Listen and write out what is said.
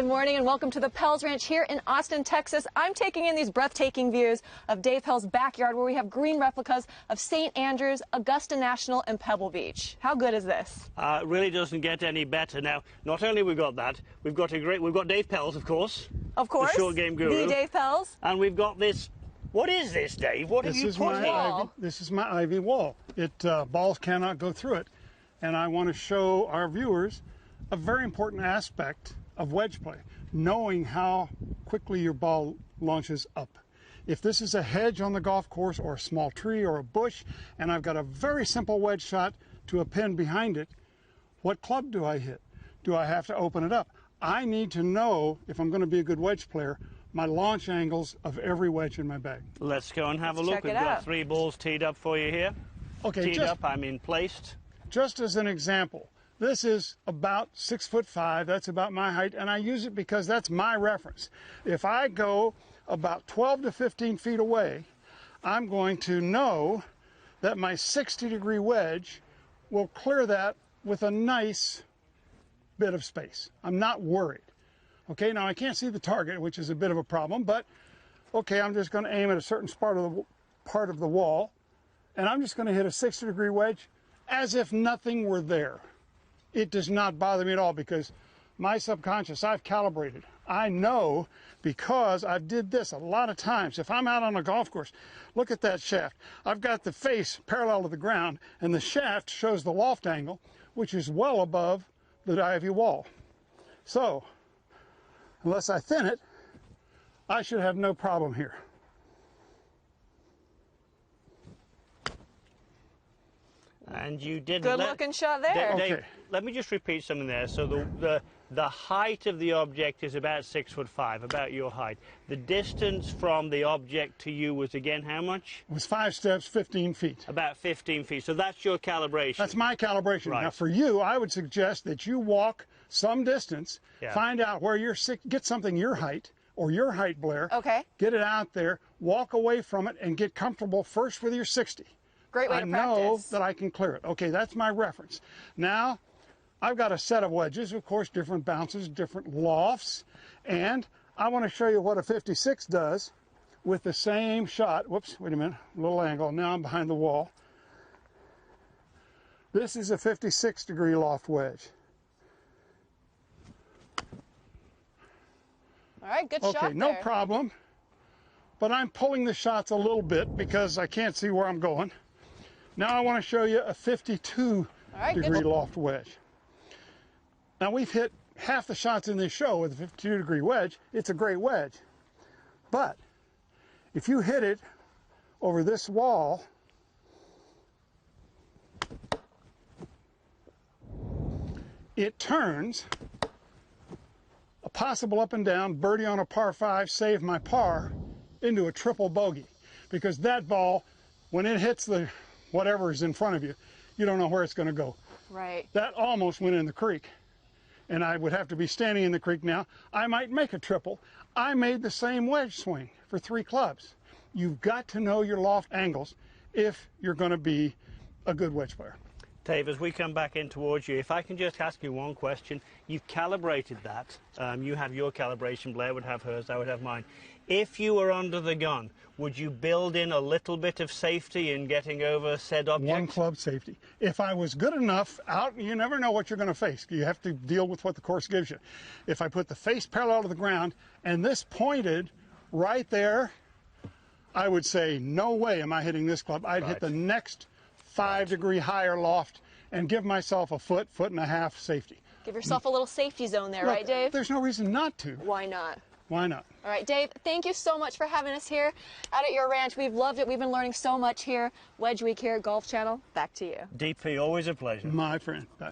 Good morning and welcome to the Pelz Ranch here in Austin, Texas. I'm taking in these breathtaking views of Dave Pelz's backyard where we have green replicas of St. Andrews, Augusta National, and Pebble Beach. How good is this? It really doesn't get any better. Now, not only we've got that, we've got Dave Pelz, of course. Of course. The short game guru. The Dave Pelz. And we've got this. What is this, Dave? What have you put here? This is my ivy wall. Balls cannot go through it. And I want to show our viewers a very important aspect of wedge play, knowing how quickly your ball launches up. If this is a hedge on the golf course or a small tree or a bush, and I've got a very simple wedge shot to a pin behind it, what club do I hit? Do I have to open it up? I need to know, if I'm going to be a good wedge player, my launch angles of every wedge in my bag. Let's go and have a look. We've got 3 balls teed up for you here. Okay, placed. Just as an example, this is about 6'5". That's about my height, and I use it because that's my reference. If I go about 12 to 15 feet away, I'm going to know that my 60-degree wedge will clear that with a nice bit of space. I'm not worried. Okay, now I can't see the target, which is a bit of a problem, but okay, I'm just going to aim at a certain part of the wall, and I'm just going to hit a 60-degree wedge as if nothing were there. It does not bother me at all because my subconscious, I've calibrated. I know because I did this a lot of times. If I'm out on a golf course, look at that shaft. I've got the face parallel to the ground, and the shaft shows the loft angle, which is well above the ivy wall. So, unless I thin it, I should have no problem here. And you didn't. Good looking shot there. Dave, okay. Let me just repeat something there. So the height of the object is about 6'5", about your height. The distance from the object to you was again how much? It was 5 steps, 15 feet. About 15 feet. So that's your calibration. That's my calibration. Right. Now for you, I would suggest that you walk some distance, find out where you're get something your height or your height, Blair. Okay. Get it out there, walk away from it, and get comfortable first with your 60. Great way to practice. I know that I can clear it. Okay, that's my reference. Now, I've got a set of wedges, of course, different bounces, different lofts, and I want to show you what a 56 does with the same shot. Whoops, wait a minute, a little angle. Now I'm behind the wall. This is a 56-degree loft wedge. All right, good shot there. Okay, no problem, but I'm pulling the shots a little bit because I can't see where I'm going. Now I want to show you a 52-degree loft wedge. Now we've hit half the shots in this show with a 52-degree wedge. It's a great wedge. But if you hit it over this wall, it turns a possible up and down birdie on a par 5, save my par, into a triple bogey. Because that ball, when it hits the whatever is in front of you, you don't know where it's going to go. Right. That almost went in the creek, and I would have to be standing in the creek now. I might make a triple. I made the same wedge swing for 3 clubs. You've got to know your loft angles if you're going to be a good wedge player. Dave, as we come back in towards you, if I can just ask you one question. You've calibrated that. You have your calibration, Blair would have hers, I would have mine. If you were under the gun, would you build in a little bit of safety in getting over said object? 1 club safety. If I was good enough out, you never know what you're going to face. You have to deal with what the course gives you. If I put the face parallel to the ground and this pointed right there, I would say, no way am I hitting this club. I'd hit the next 5-degree higher loft and give myself a foot and a half safety. Give yourself a little safety zone there, Look, right, Dave? There's no reason not to. Why not? Why not? All right, Dave, thank you so much for having us here out at your ranch. We've loved it. We've been learning so much here. Wedge Week here at Golf Channel. Back to you. DP, always a pleasure. My friend. Bye.